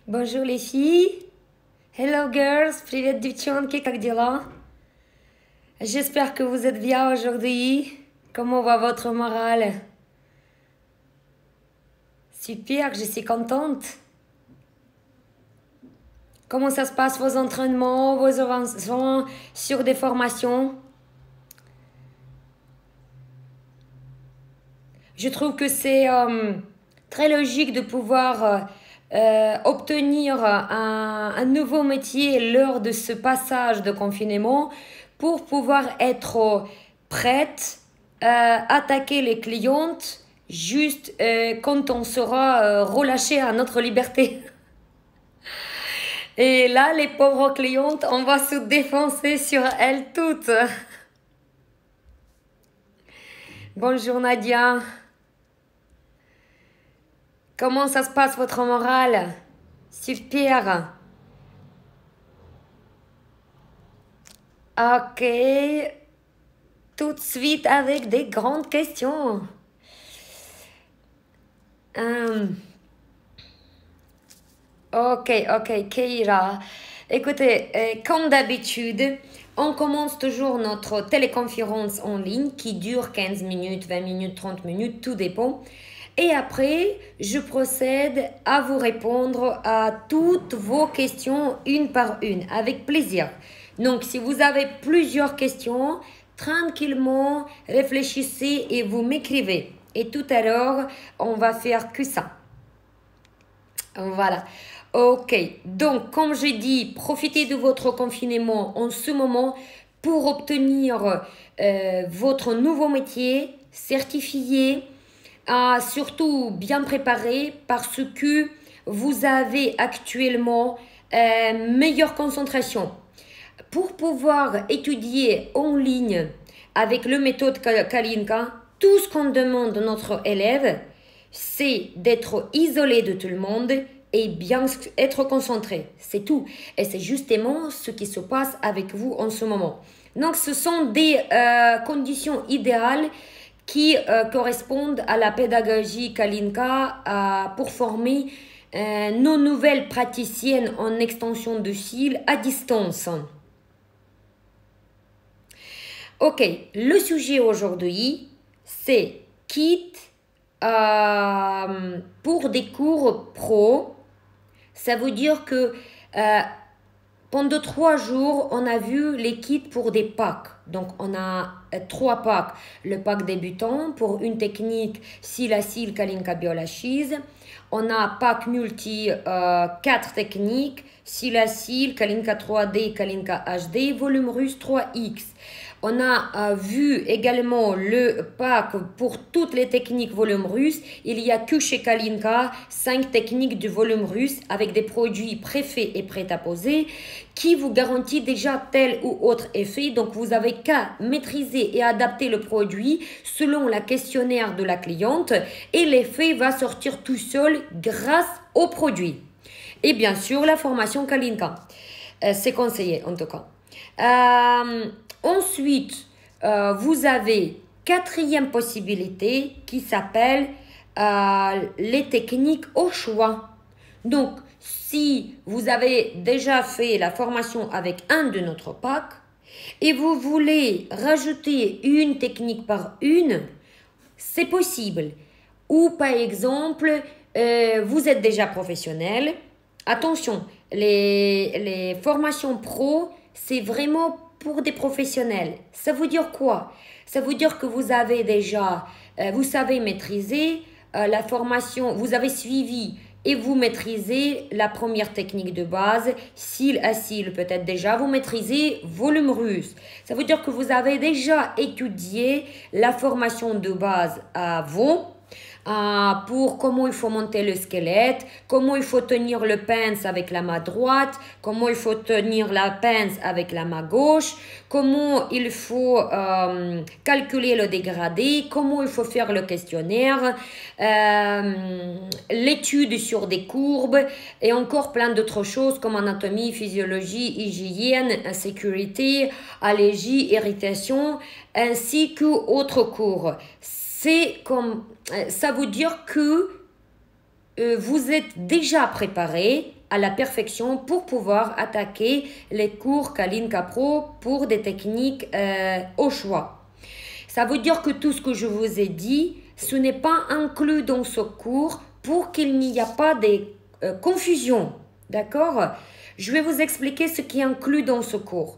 Bonjour les filles. Hello girls. Привет, девчонки, как дела? J'espère que vous êtes bien aujourd'hui. Comment va votre morale? Super, je suis contente. Comment ça se passe vos entraînements, vos avancements sur des formations? Je trouve que c'est très logique de pouvoir obtenir un nouveau métier lors de ce passage de confinement pour pouvoir être prête à attaquer les clientes juste quand on sera relâché à notre liberté. Et là, les pauvres clientes, on va se défoncer sur elles toutes. Bonjour Nadia. Comment ça se passe votre morale? Super. Ok. Tout de suite avec des grandes questions. Ok, Keira. Écoutez, comme d'habitude, on commence toujours notre téléconférence en ligne qui dure 15 minutes, 20 minutes, 30 minutes, tout dépend. Et après, je procède à vous répondre à toutes vos questions une par une, avec plaisir. Donc, si vous avez plusieurs questions, tranquillement, réfléchissez et vous m'écrivez. Et tout à l'heure, on va faire que ça. Voilà. Ok. Donc, comme je dis, profitez de votre confinement en ce moment pour obtenir votre nouveau métier certifié, surtout bien préparé parce que vous avez actuellement meilleure concentration. Pour pouvoir étudier en ligne avec le méthode Kalinka, tout ce qu'on demande de notre élève, c'est d'être isolé de tout le monde et bien être concentré. C'est tout. Et c'est justement ce qui se passe avec vous en ce moment. Donc, ce sont des conditions idéales qui correspondent à la pédagogie Kalinka pour former nos nouvelles praticiennes en extension de cils à distance. Ok, le sujet aujourd'hui, c'est kit pour des cours pro. Ça veut dire que pendant 3 jours, on a vu les kits pour des packs. Donc, on a 3 packs. Le pack débutant pour une technique cils à cils Kalinka Biolachise. On a pack multi 4 techniques cils à cils Kalinka 3D, Kalinka HD, volume russe 3X. On a vu également le pack pour toutes les techniques volume russe. Il y a que chez Kalinka 5 techniques du volume russe avec des produits préfaits et prêts à poser qui vous garantit déjà tel ou autre effet. Donc, vous avez qu'à maîtriser et adapter le produit selon la questionnaire de la cliente et l'effet va sortir tout seul grâce au produit. Et bien sûr, la formation Kalinka. C'est conseillé en tout cas. Ensuite, vous avez 4e possibilité qui s'appelle les techniques au choix. Donc, si vous avez déjà fait la formation avec un de notre pack et vous voulez rajouter une technique par une, c'est possible. Ou par exemple, vous êtes déjà professionnel. Attention, les formations pro, c'est vraiment pour des professionnels. Ça veut dire quoi? Ça veut dire que vous avez déjà, vous savez maîtriser la formation, vous avez suivi et vous maîtrisez la première technique de base, cils à cils peut-être déjà, vous maîtrisez volume russe. Ça veut dire que vous avez déjà étudié la formation de base avant pour comment il faut monter le squelette, comment il faut tenir le pince avec la main droite, comment il faut tenir la pince avec la main gauche, comment il faut calculer le dégradé, comment il faut faire le questionnaire, l'étude sur des courbes et encore plein d'autres choses comme anatomie, physiologie, hygiène, sécurité, allergie, irritation, ainsi qu'autres cours. Ça veut dire que vous êtes déjà préparé à la perfection pour pouvoir attaquer les cours Kalinka Pro pour des techniques au choix. Ça veut dire que tout ce que je vous ai dit, ce n'est pas inclus dans ce cours pour qu'il n'y ait pas de confusion. D'accord? Je vais vous expliquer ce qui est inclus dans ce cours.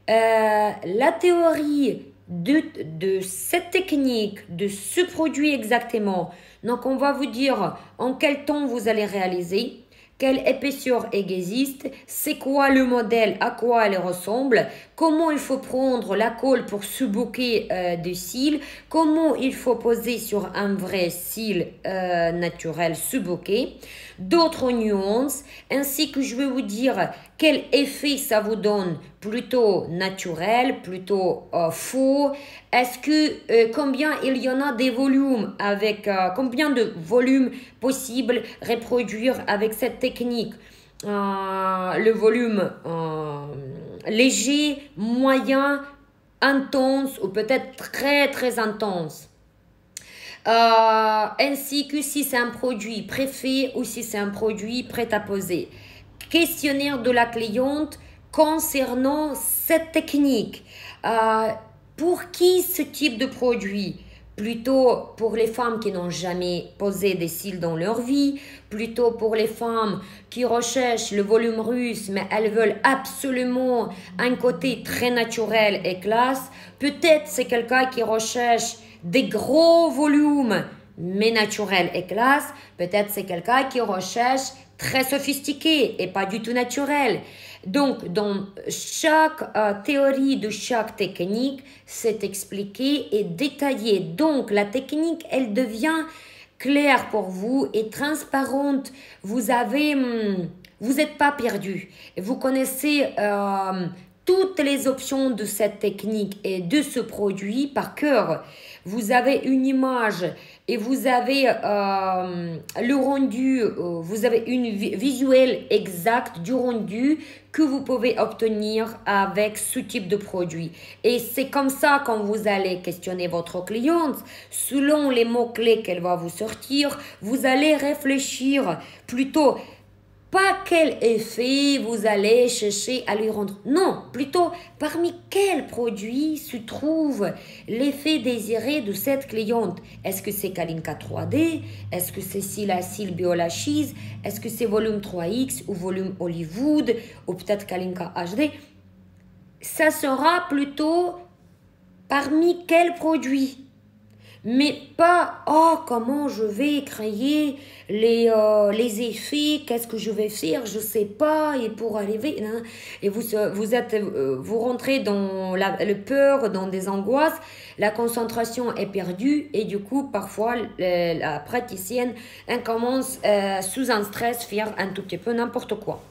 La théorie de cette technique, de ce produit exactement. Donc, on va vous dire en quel temps vous allez réaliser, quelle épaisseur existe, c'est quoi le modèle, à quoi elle ressemble, comment il faut prendre la colle pour ce bouquet de cils, comment il faut poser sur un vrai cil naturel ce bouquet, d'autres nuances, ainsi que je vais vous dire quel effet ça vous donne, plutôt naturel, plutôt faux, est-ce que combien il y en a des volumes avec combien de volumes possibles reproduire avec cette technique, le volume léger, moyen, intense ou peut-être très très intense. Ainsi que si c'est un produit préfet ou si c'est un produit prêt à poser. Questionnaire de la cliente concernant cette technique. Pour qui ce type de produit? Plutôt pour les femmes qui n'ont jamais posé des cils dans leur vie, plutôt pour les femmes qui recherchent le volume russe, mais elles veulent absolument un côté très naturel et classe. Peut-être c'est quelqu'un qui recherche des gros volumes, mais naturels et classe. Peut-être c'est quelqu'un qui recherche très sophistiqué et pas du tout naturel. Donc, dans chaque théorie de chaque technique, c'est expliqué et détaillé. Donc, la technique, elle devient claire pour vous et transparente. Vous n'êtes pas perdu. Vous connaissez toutes les options de cette technique et de ce produit par cœur. Vous avez une image et vous avez le rendu, vous avez une visuel exact du rendu que vous pouvez obtenir avec ce type de produit. Et c'est comme ça quand vous allez questionner votre cliente, selon les mots-clés qu'elle va vous sortir, vous allez réfléchir plutôt pas quel effet vous allez chercher à lui rendre. Non, plutôt parmi quels produits se trouve l'effet désiré de cette cliente. Est-ce que c'est Kalinka 3D? Est-ce que c'est Cils Biolachise? Est-ce que c'est volume 3X ou volume Hollywood? Ou peut-être Kalinka HD? Ça sera plutôt parmi quels produits? Mais pas, oh, comment je vais créer les effets, qu'est-ce que je vais faire, je sais pas, et pour arriver, hein, et vous rentrez dans le peur, dans des angoisses, la concentration est perdue, et du coup, parfois, la praticienne, elle commence sous un stress, faire un tout petit peu n'importe quoi.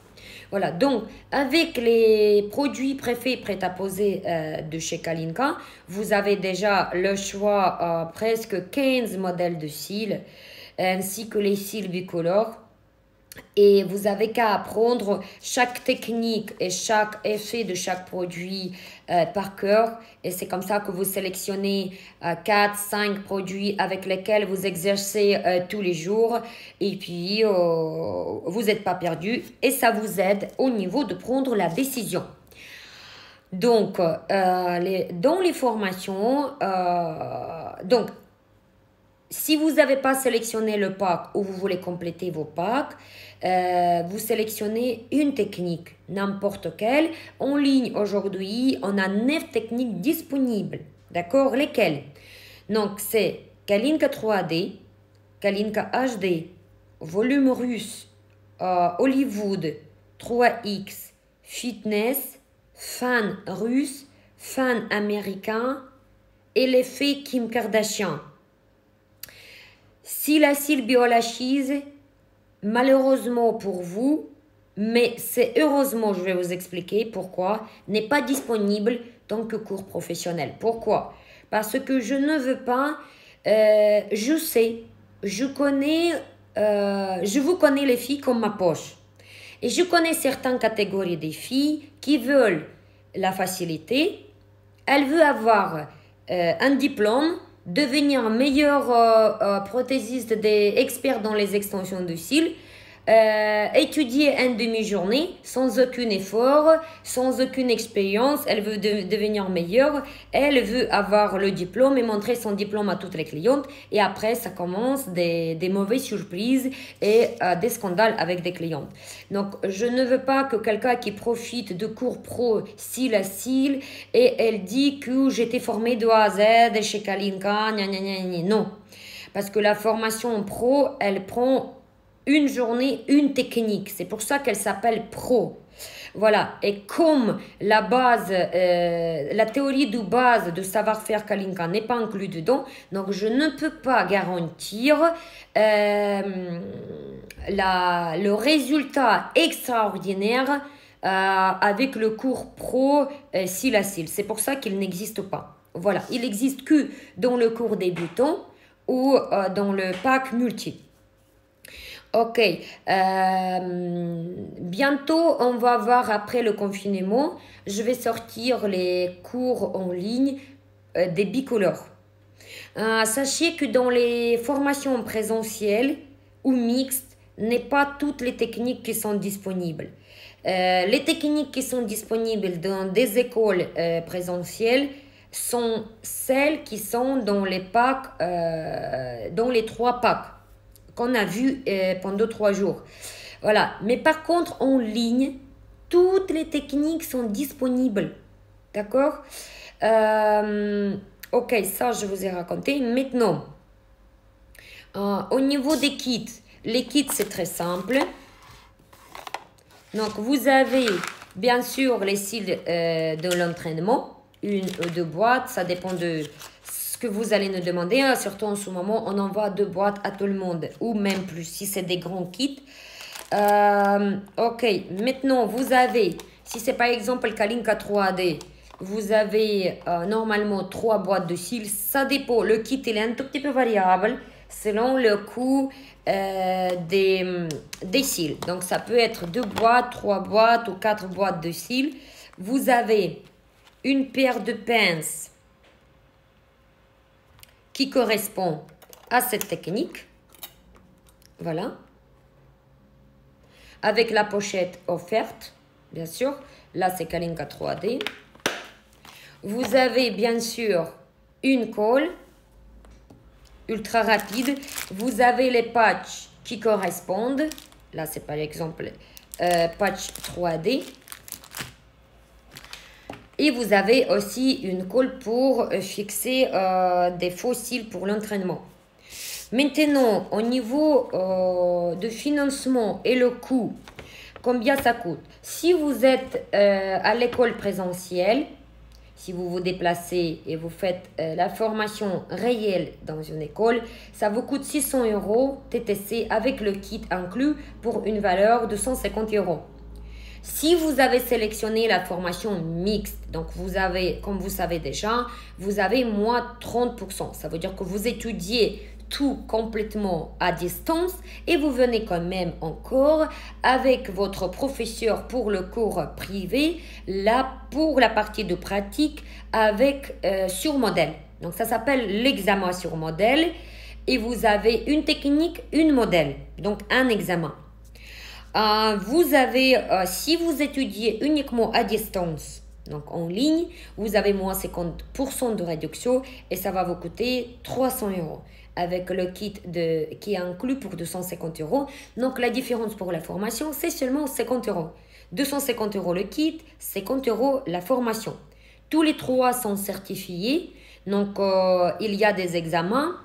Voilà, donc avec les produits préfets prêts à poser de chez Kalinka, vous avez déjà le choix presque 15 modèles de cils, ainsi que les cils bicolores. Et vous avez qu'à apprendre chaque technique et chaque effet de chaque produit par cœur. Et c'est comme ça que vous sélectionnez 4-5 produits avec lesquels vous exercez tous les jours. Et puis, vous n'êtes pas perdu et ça vous aide au niveau de prendre la décision. Donc, dans les formations, si vous n'avez pas sélectionné le pack ou vous voulez compléter vos packs, vous sélectionnez une technique, n'importe quelle. En ligne, aujourd'hui, on a 9 techniques disponibles. D'accord? Lesquelles? Donc, c'est Kalinka 3D, Kalinka HD, volume russe, Hollywood, 3X, fitness, fan russe, fan américain et l'effet Kim Kardashian. Cils Biolachise, malheureusement pour vous, mais c'est heureusement, je vais vous expliquer pourquoi, n'est pas disponible tant que cours professionnel. Pourquoi? Parce que je ne veux pas, je sais, je vous connais les filles comme ma poche. Et je connais certaines catégories des filles qui veulent la facilité, elles veulent avoir un diplôme, devenir meilleur prothésiste, des experts dans les extensions de cils, étudier une demi-journée sans aucun effort, sans aucune expérience. Elle veut devenir meilleure. Elle veut avoir le diplôme et montrer son diplôme à toutes les clientes. Et après, ça commence des mauvaises surprises et des scandales avec des clientes. Donc, je ne veux pas que quelqu'un qui profite de cours pro style à style et elle dit que j'étais formée de A à Z chez Kalinka, gna gna gna gna. Non. Parce que la formation pro, elle prend une journée, une technique. C'est pour ça qu'elle s'appelle pro. Voilà. Et comme la base, la théorie de base de savoir-faire Kalinka n'est pas inclue dedans, donc je ne peux pas garantir le résultat extraordinaire avec le cours pro cil à cil. C'est pour ça qu'il n'existe pas. Voilà. Il n'existe que dans le cours débutant ou dans le pack multi. Ok, bientôt on va voir après le confinement, je vais sortir les cours en ligne des bicolores. Sachez que dans les formations présentielles ou mixtes, n'est pas toutes les techniques qui sont disponibles. Les techniques qui sont disponibles dans des écoles présentielles sont celles qui sont dans les packs, dans les 3 packs qu'on a vu pendant 3 jours. Voilà. Mais par contre, en ligne, toutes les techniques sont disponibles. D'accord? Ok, ça, je vous ai raconté. Maintenant, au niveau des kits, les kits, c'est très simple. Donc, vous avez, bien sûr, les styles de l'entraînement. 1 ou 2 boîtes, ça dépend de ce que vous allez nous demander. Surtout en ce moment, on envoie 2 boîtes à tout le monde, ou même plus, si c'est des grands kits. Ok, maintenant, vous avez, si c'est par exemple le Kalinka 3D, vous avez normalement 3 boîtes de cils. Ça dépend, le kit il est un tout petit peu variable selon le coût des cils. Donc, ça peut être 2 boîtes, 3 boîtes ou 4 boîtes de cils. Vous avez une paire de pinces qui correspond à cette technique. Voilà. Avec la pochette offerte, bien sûr. Là, c'est Kalinka 3D. Vous avez bien sûr une colle ultra rapide. Vous avez les patchs qui correspondent. Là, c'est par exemple patch 3D. Et vous avez aussi une colle pour fixer des faux cils pour l'entraînement. Maintenant, au niveau de financement et le coût, combien ça coûte? Si vous êtes à l'école présentielle, si vous vous déplacez et vous faites la formation réelle dans une école, ça vous coûte 600 € TTC avec le kit inclus pour une valeur de 150 €. Si vous avez sélectionné la formation mixte, donc vous avez, comme vous savez déjà, vous avez moins 30%. Ça veut dire que vous étudiez tout complètement à distance et vous venez quand même encore avec votre professeur pour le cours privé, là pour la partie de pratique avec sur modèle. Donc ça s'appelle l'examen sur modèle et vous avez une technique, une modèle, donc un examen. Vous avez, si vous étudiez uniquement à distance, donc en ligne, vous avez moins 50% de réduction et ça va vous coûter 300 € avec le kit qui est inclus pour 250 €. Donc la différence pour la formation, c'est seulement 50 €. 250 € le kit, 50 € la formation. Tous les 3 sont certifiés, donc il y a des examens.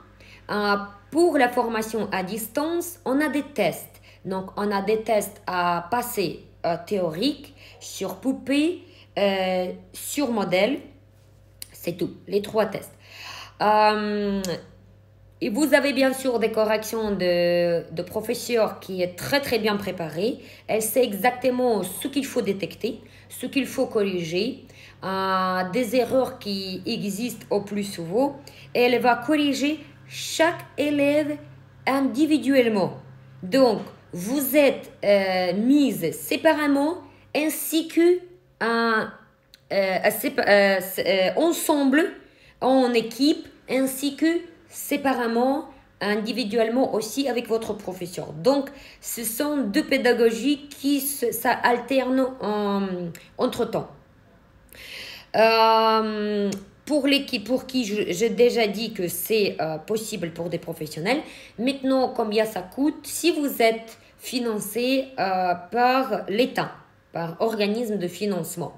Pour la formation à distance, on a des tests. Donc, on a des tests à passer théoriques sur poupée, sur modèle. C'est tout, les 3 tests. Et vous avez bien sûr des corrections de professeur qui est très très bien préparée. Elle sait exactement ce qu'il faut détecter, ce qu'il faut corriger, des erreurs qui existent au plus souvent. Et elle va corriger chaque élève individuellement. Donc, vous êtes mise séparément ainsi que ensemble, en équipe, ainsi que séparément individuellement aussi avec votre professeur. Donc, ce sont deux pédagogies qui s'alternent entre-temps. Pour qui j'ai déjà dit que c'est possible pour des professionnels. Maintenant, combien ça coûte? Si vous êtes financé par l'État, par organisme de financement.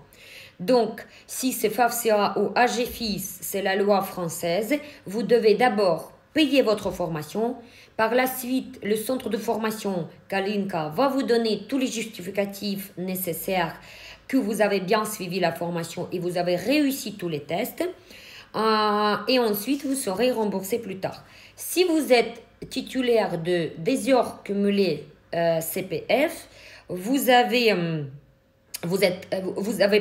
Donc, si c'est FAFSA ou AGFIS, c'est la loi française, vous devez d'abord payer votre formation. Par la suite, le centre de formation Kalinka va vous donner tous les justificatifs nécessaires que vous avez bien suivi la formation et vous avez réussi tous les tests. Et ensuite, vous serez remboursé plus tard. Si vous êtes titulaire des heures cumulées CPF, vous avez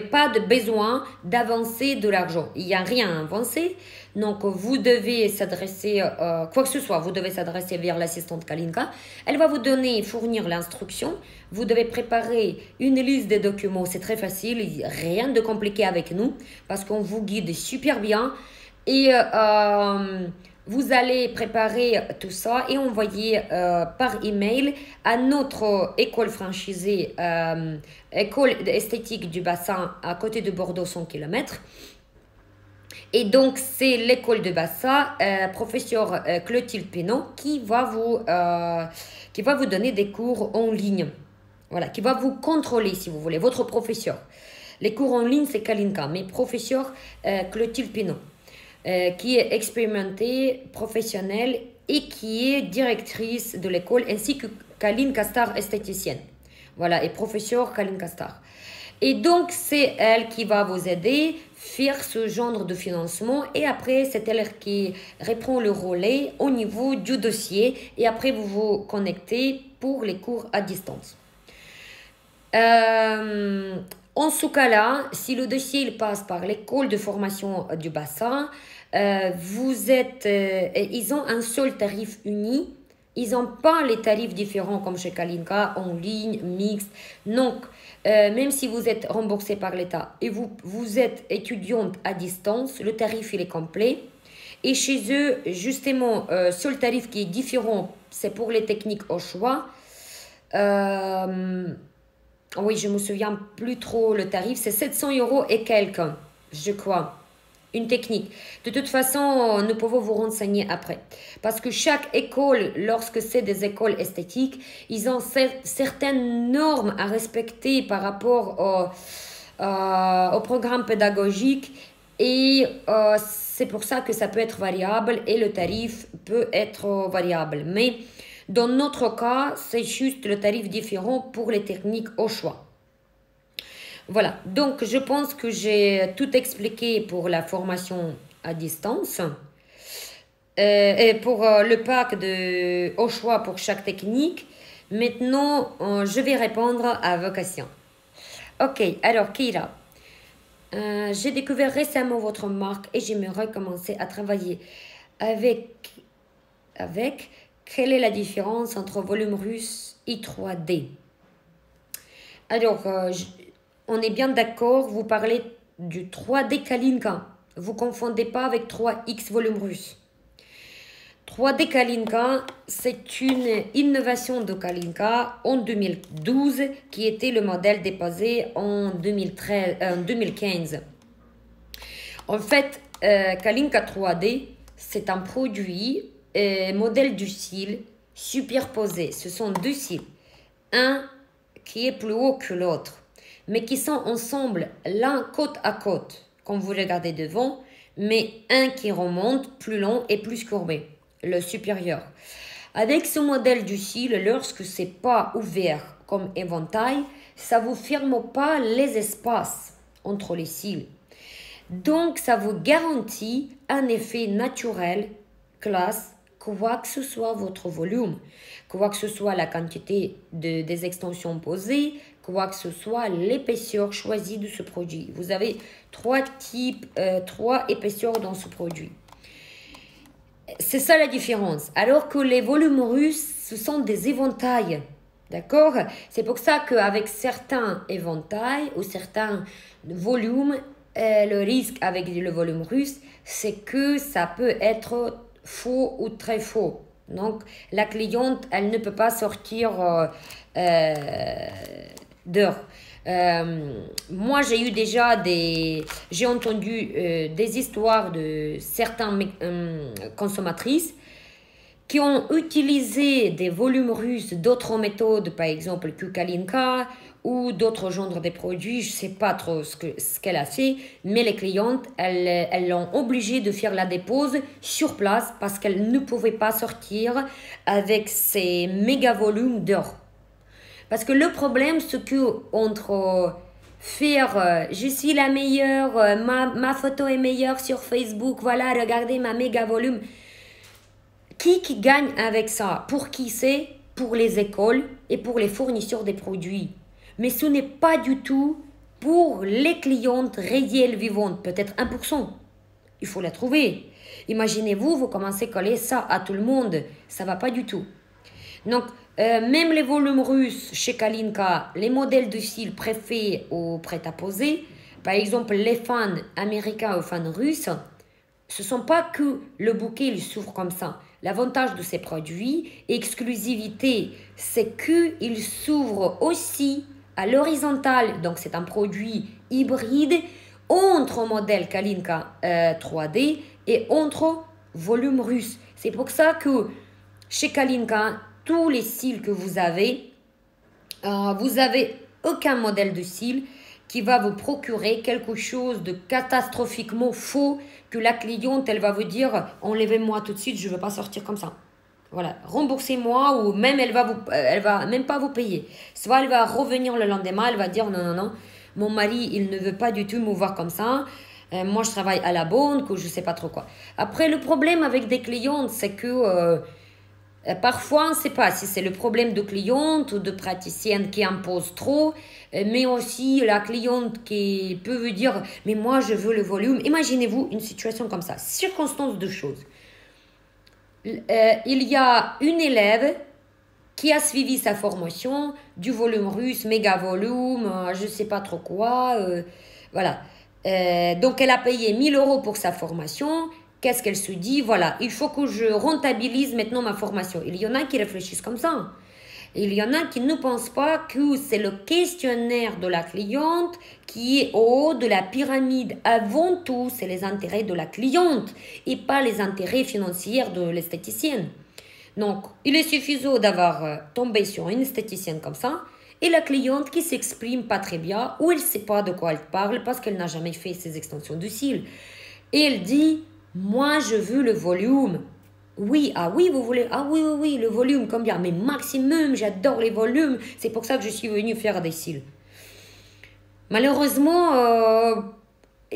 pas de besoin d'avancer de l'argent. Il n'y a rien à avancer. Donc, vous devez s'adresser, quoi que ce soit, vous devez s'adresser vers l'assistante Kalinka. Elle va vous fournir l'instruction. Vous devez préparer une liste de documents. C'est très facile, rien de compliqué avec nous parce qu'on vous guide super bien. Et vous allez préparer tout ça et envoyer par email à notre école franchisée, école esthétique du bassin à côté de Bordeaux, 100 km. Et donc, c'est l'école de bassin, professeur Clotilde Pénaud, qui va vous donner des cours en ligne. Voilà, qui va vous contrôler, si vous voulez, votre professeur. Les cours en ligne, c'est Kalinka, mais professeur Clotilde Pénaud. Qui est expérimentée, professionnelle et qui est directrice de l'école, ainsi que Kalinka Star esthéticienne. Voilà, et professeur Kalinka Star. Et donc, c'est elle qui va vous aider à faire ce genre de financement. Et après, c'est elle qui reprend le relais au niveau du dossier. Et après, vous vous connectez pour les cours à distance. En ce cas-là, si le dossier il passe par l'école de formation du bassin, ils ont un seul tarif uni. Ils n'ont pas les tarifs différents comme chez Kalinka, en ligne, mixte. Donc, même si vous êtes remboursé par l'État et vous êtes étudiante à distance, le tarif il est complet. Et chez eux, justement, seul tarif qui est différent, c'est pour les techniques au choix. Oui, je me souviens plus trop le tarif, c'est 700 € et quelques, je crois, une technique. De toute façon, nous pouvons vous renseigner après. Parce que chaque école, lorsque c'est des écoles esthétiques, ils ont certaines normes à respecter par rapport au programme pédagogique. Et c'est pour ça que ça peut être variable et le tarif peut être variable. Mais dans notre cas, c'est juste le tarif différent pour les techniques au choix. Voilà, donc je pense que j'ai tout expliqué pour la formation à distance. Et pour le pack au choix pour chaque technique. Maintenant, je vais répondre à vos questions. Ok, alors Kira, j'ai découvert récemment votre marque et j'aimerais commencer à travailler avec quelle est la différence entre volume russe et 3D? Alors, on est bien d'accord, vous parlez du 3D Kalinka. Vous ne confondez pas avec 3X volume russe. 3D Kalinka, c'est une innovation de Kalinka en 2012 qui était le modèle déposé en 2015. En fait, Kalinka 3D, c'est un produit modèle du cil superposé. Ce sont deux cils, un qui est plus haut que l'autre, mais qui sont ensemble l'un côte à côte, quand vous regardez devant, mais un qui remonte plus long et plus courbé, le supérieur. Avec ce modèle du cil, lorsque c'est pas ouvert comme éventail, ça vous ferme pas les espaces entre les cils. Donc, ça vous garantit un effet naturel, classe, quoi que ce soit votre volume, quoi que ce soit la quantité des extensions posées, quoi que ce soit l'épaisseur choisie de ce produit. Vous avez trois épaisseurs dans ce produit. C'est ça la différence. Alors que les volumes russes, ce sont des éventails. D'accord? C'est pour ça qu'avec certains éventails ou certains volumes, le risque avec le volume russe, c'est que ça peut être faux ou très faux. Donc, la cliente, elle ne peut pas sortir d'heure. Moi, j'ai eu déjà j'ai entendu des histoires de certaines consommatrices qui ont utilisé des volumes russes d'autres méthodes, par exemple Kukalinka ou d'autres genres de produits. Je ne sais pas trop ce qu'elle a fait, mais les clientes, elles l'ont obligée de faire la dépose sur place parce qu'elle ne pouvait pas sortir avec ces méga volumes d'or. Parce que le problème, c'est que entre faire je suis la meilleure, ma photo est meilleure sur Facebook, voilà, regardez ma méga volume. Qui gagne avec ça? Pour qui c'est? Pour les écoles et pour les fournisseurs des produits. Mais ce n'est pas du tout pour les clientes réelles vivantes, peut-être 1%. Il faut la trouver. Imaginez-vous, vous commencez à coller ça à tout le monde. Ça ne va pas du tout. Donc, même les volumes russes chez Kalinka, les modèles de style préfets au prêt-à-poser, par exemple les fans américains ou fans russes, ce ne sont pas que le bouquet il s'ouvre comme ça. L'avantage de ces produits, exclusivité, c'est qu'il s'ouvre aussi à l'horizontale. Donc, c'est un produit hybride entre modèle Kalinka 3D et entre volume russe. C'est pour ça que chez Kalinka, tous les styles que vous avez aucun modèle de style qui va vous procurer quelque chose de catastrophiquement faux que la cliente, elle va vous dire « Enlevez-moi tout de suite, je ne veux pas sortir comme ça. » Voilà, remboursez-moi ou même elle va même pas vous payer. Soit elle va revenir le lendemain, elle va dire « Non, non, non, mon mari, il ne veut pas du tout me voir comme ça. Moi, je travaille à la banque ou je ne sais pas trop quoi. » Après, le problème avec des clientes, c'est que parfois, on ne sait pas si c'est le problème de cliente ou de praticienne qui impose trop, mais aussi la cliente qui peut vous dire « mais moi, je veux le volume ». Imaginez-vous une situation comme ça, circonstance de choses. Il y a une élève qui a suivi sa formation du volume russe, méga volume, je ne sais pas trop quoi, voilà. Donc, elle a payé 1 000 € pour sa formation. Qu'est-ce qu'elle se dit? Voilà, il faut que je rentabilise maintenant ma formation. Il y en a qui réfléchissent comme ça. Il y en a qui ne pensent pas que c'est le questionnaire de la cliente qui est au haut de la pyramide. Avant tout, c'est les intérêts de la cliente et pas les intérêts financiers de l'esthéticienne. Donc, il est suffisant d'avoir tombé sur une esthéticienne comme ça et la cliente qui s'exprime pas très bien ou elle ne sait pas de quoi elle parle parce qu'elle n'a jamais fait ses extensions de cils. Et elle dit... Moi, je veux le volume. Oui, ah oui, vous voulez... Ah oui, oui, oui, le volume, combien? Mais maximum, j'adore les volumes. C'est pour ça que je suis venue faire des cils. Malheureusement,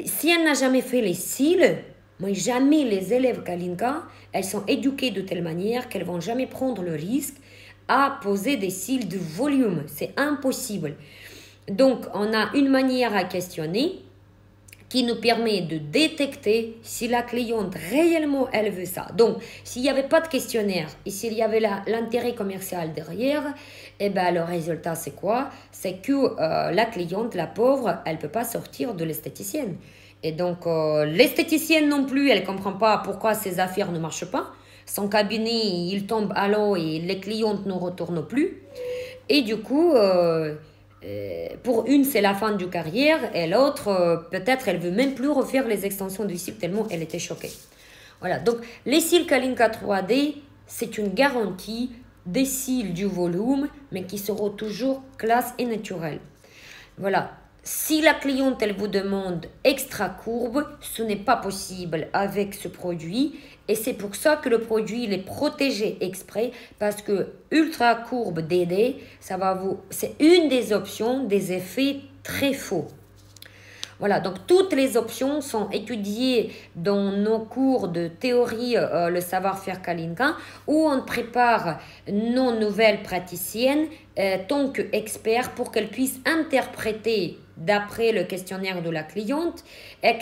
si elle n'a jamais fait les cils, moi, jamais les élèves Kalinka, elles sont éduquées de telle manière qu'elles vont jamais prendre le risque à poser des cils de volume. C'est impossible. Donc, on a une manière à questionner qui nous permet de détecter si la cliente réellement elle veut ça. Donc, s'il n'y avait pas de questionnaire et s'il y avait l'intérêt commercial derrière, eh ben, le résultat c'est quoi? C'est que la cliente, la pauvre, elle ne peut pas sortir de l'esthéticienne. Et donc, l'esthéticienne non plus, elle ne comprend pas pourquoi ses affaires ne marchent pas. Son cabinet, il tombe à l'eau et les clientes ne retournent plus. Et du coup... pour une, c'est la fin de carrière et l'autre, peut-être, elle veut même plus refaire les extensions du cil tellement elle était choquée. Voilà, donc les cils Kalinka 3D, c'est une garantie des cils du volume, mais qui seront toujours classe et naturels. Voilà. Si la cliente, elle vous demande extra courbe, ce n'est pas possible avec ce produit. Et c'est pour ça que le produit il est protégé exprès parce que ultra courbe DD, c'est une des options des effets très faux. Voilà, donc toutes les options sont étudiées dans nos cours de théorie, le savoir-faire Kalinka, où on prépare nos nouvelles praticiennes tant qu'experts pour qu'elles puissent interpréter d'après le questionnaire de la cliente et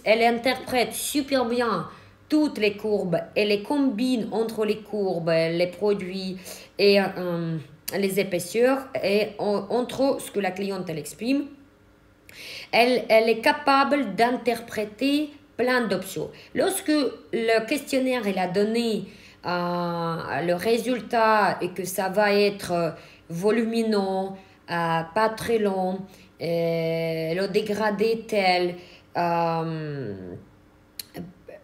elle interprète super bien toutes les courbes et les combine entre les courbes, les produits et les épaisseurs et entre ce que la cliente elle exprime. Elle est capable d'interpréter plein d'options. Lorsque le questionnaire il a donné le résultat et que ça va être volumineux, pas très long, le dégradé tel,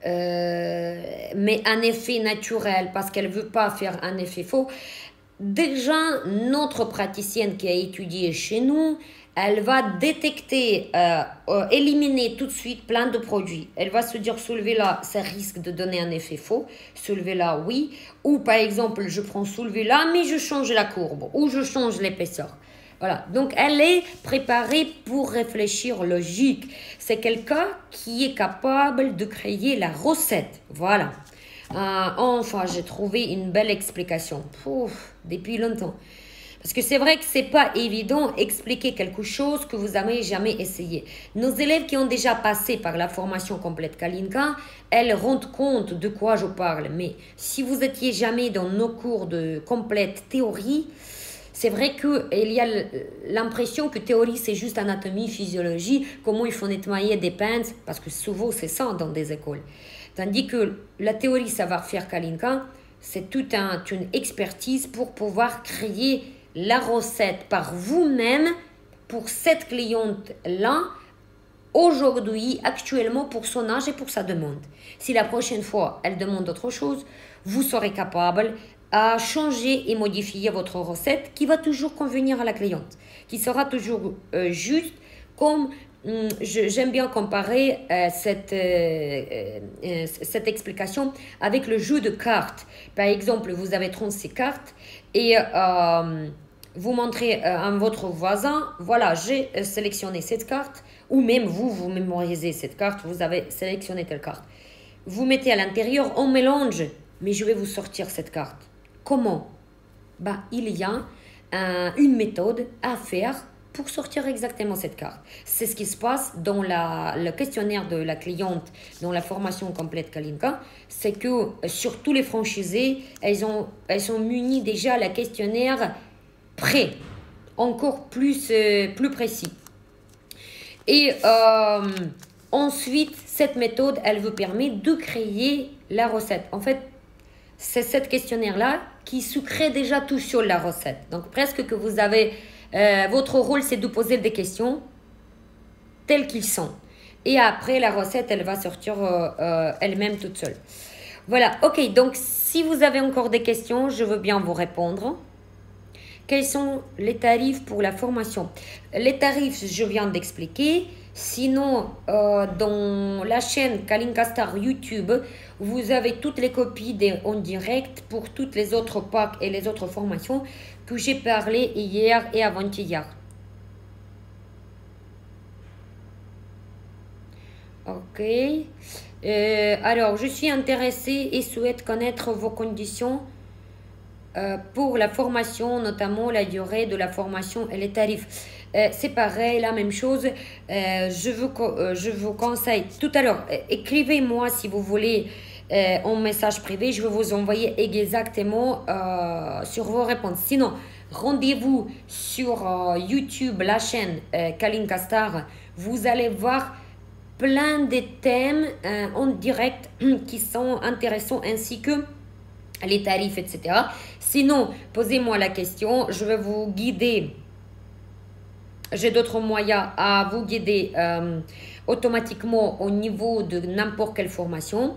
mais un effet naturel parce qu'elle ne veut pas faire un effet faux. Déjà, notre praticienne qui a étudié chez nous, elle va détecter, éliminer tout de suite plein de produits. Elle va se dire, soulever là, ça risque de donner un effet faux. Soulever là, oui. Ou par exemple, je prends soulever là, mais je change la courbe ou je change l'épaisseur. Voilà, donc elle est préparée pour réfléchir logique. C'est quelqu'un qui est capable de créer la recette. Voilà. Enfin, j'ai trouvé une belle explication. Pouf, depuis longtemps. Parce que c'est vrai que c'est pas évident expliquer quelque chose que vous n'avez jamais essayé. Nos élèves qui ont déjà passé par la formation complète Kalinka, elles rendent compte de quoi je parle. Mais si vous étiez jamais dans nos cours de complète théorie, c'est vrai qu'il y a l'impression que théorie, c'est juste anatomie, physiologie, comment il faut nettoyer des pinces, parce que souvent c'est ça dans des écoles. Tandis que la théorie savoir-faire Kalinka, c'est toute une expertise pour pouvoir créer la recette par vous-même pour cette cliente-là, aujourd'hui, actuellement, pour son âge et pour sa demande. Si la prochaine fois, elle demande autre chose, vous serez capable à changer et modifier votre recette qui va toujours convenir à la cliente, qui sera toujours juste, comme j'aime bien comparer cette explication avec le jeu de cartes. Par exemple, vous avez 36 cartes et vous montrez à votre voisin, voilà, j'ai sélectionné cette carte, ou même vous mémorisez cette carte, vous avez sélectionné telle carte. Vous mettez à l'intérieur, on mélange, mais je vais vous sortir cette carte. Comment? Il y a une méthode à faire pour sortir exactement cette carte. C'est ce qui se passe dans le questionnaire de la cliente, dans la formation complète Kalinka. C'est que sur tous les franchisés, elles sont munies déjà le questionnaire prêt, encore plus précis. Et ensuite, cette méthode, elle vous permet de créer la recette. En fait, c'est cette questionnaire-là qui se crée déjà tout sur la recette. Donc, presque que vous avez... votre rôle, c'est de poser des questions telles qu'ils sont. Et après, la recette, elle va sortir elle-même toute seule. Voilà, ok. Donc, si vous avez encore des questions, je veux bien vous répondre. Quels sont les tarifs pour la formation? Les tarifs, je viens d'expliquer. Sinon, dans la chaîne Kalinka Star YouTube, vous avez toutes les copies en direct pour toutes les autres packs et les autres formations que j'ai parlé hier et avant-hier. Ok. Alors, je suis intéressée et souhaite connaître vos conditions pour la formation, notamment la durée de la formation et les tarifs. C'est pareil, la même chose. Je vous conseille tout à l'heure, écrivez-moi si vous voulez en message privé. Je vais vous envoyer exactement sur vos réponses. Sinon, rendez-vous sur YouTube, la chaîne Kalinka Star. Vous allez voir plein de thèmes en direct qui sont intéressants, ainsi que les tarifs, etc. Sinon, posez-moi la question, je vais vous guider. J'ai d'autres moyens à vous guider automatiquement au niveau de n'importe quelle formation,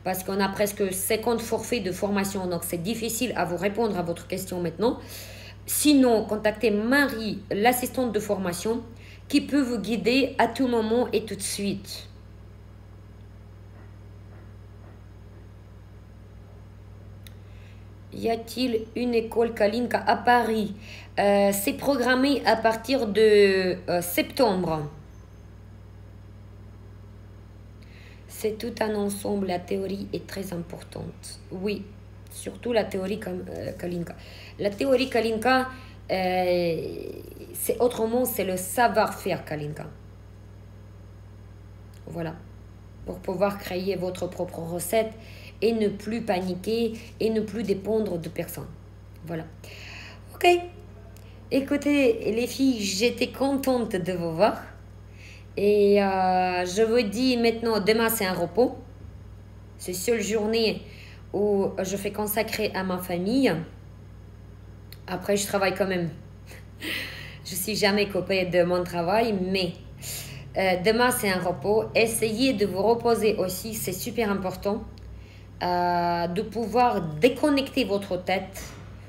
parce qu'on a presque 50 forfaits de formation, donc c'est difficile à vous répondre à votre question maintenant. Sinon, contactez Marie, l'assistante de formation, qui peut vous guider à tout moment et tout de suite. Y a-t-il une école Kalinka à Paris? C'est programmé à partir de septembre. C'est tout un ensemble. La théorie est très importante. Oui, surtout la théorie Kalinka. La théorie Kalinka, c'est autrement, c'est le savoir-faire Kalinka. Voilà. Pour pouvoir créer votre propre recette et ne plus paniquer et ne plus dépendre de personne. Voilà. Ok. Écoutez, les filles, j'étais contente de vous voir. Et je vous dis maintenant, demain c'est un repos. C'est seule journée où je fais consacrer à ma famille. Après, je travaille quand même. Je suis jamais coupée de mon travail, mais demain, c'est un repos. Essayez de vous reposer aussi, c'est super important. De pouvoir déconnecter votre tête,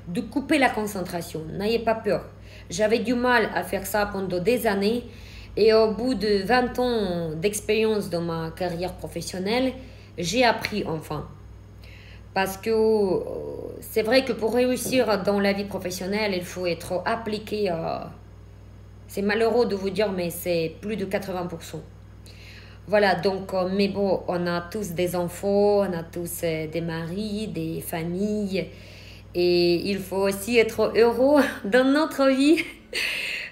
de couper la concentration. N'ayez pas peur. J'avais du mal à faire ça pendant des années et au bout de 20 ans d'expérience dans ma carrière professionnelle, j'ai appris enfin. Parce que c'est vrai que pour réussir dans la vie professionnelle, il faut être appliqué. C'est malheureux de vous dire, mais c'est plus de 80%. Voilà, donc, mais bon, on a tous des enfants, on a tous des maris, des familles. Et il faut aussi être heureux dans notre vie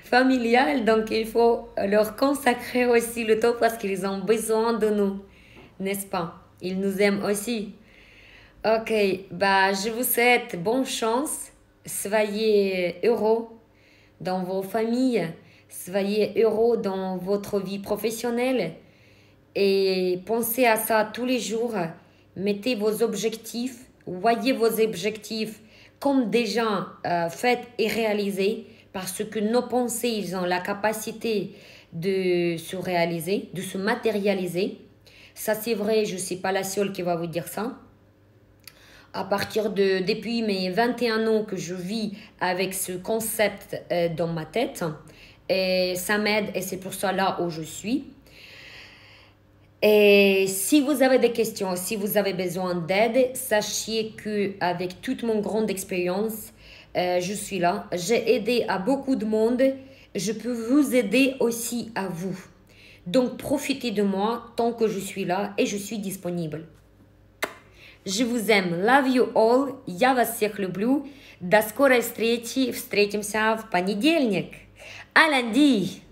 familiale. Donc, il faut leur consacrer aussi le temps parce qu'ils ont besoin de nous, n'est-ce pas? Ils nous aiment aussi. Ok, bah, je vous souhaite bonne chance. Soyez heureux dans vos familles. Soyez heureux dans votre vie professionnelle. Et pensez à ça tous les jours. Mettez vos objectifs. Voyez vos objectifs comme déjà faits et réalisés. Parce que nos pensées, ils ont la capacité de se réaliser, de se matérialiser. Ça, c'est vrai, je ne suis pas la seule qui va vous dire ça. Depuis mes 21 ans que je vis avec ce concept dans ma tête. Et ça m'aide et c'est pour ça là où je suis. Et si vous avez des questions, si vous avez besoin d'aide, sachez qu'avec toute mon grande expérience, je suis là. J'ai aidé à beaucoup de monde. Je peux vous aider aussi à vous. Donc profitez de moi tant que je suis là et je suis disponible. Je vous aime. Love you all. Я вас всех люблю. До скорой встречи. Встретимся в понедельник. À lundi.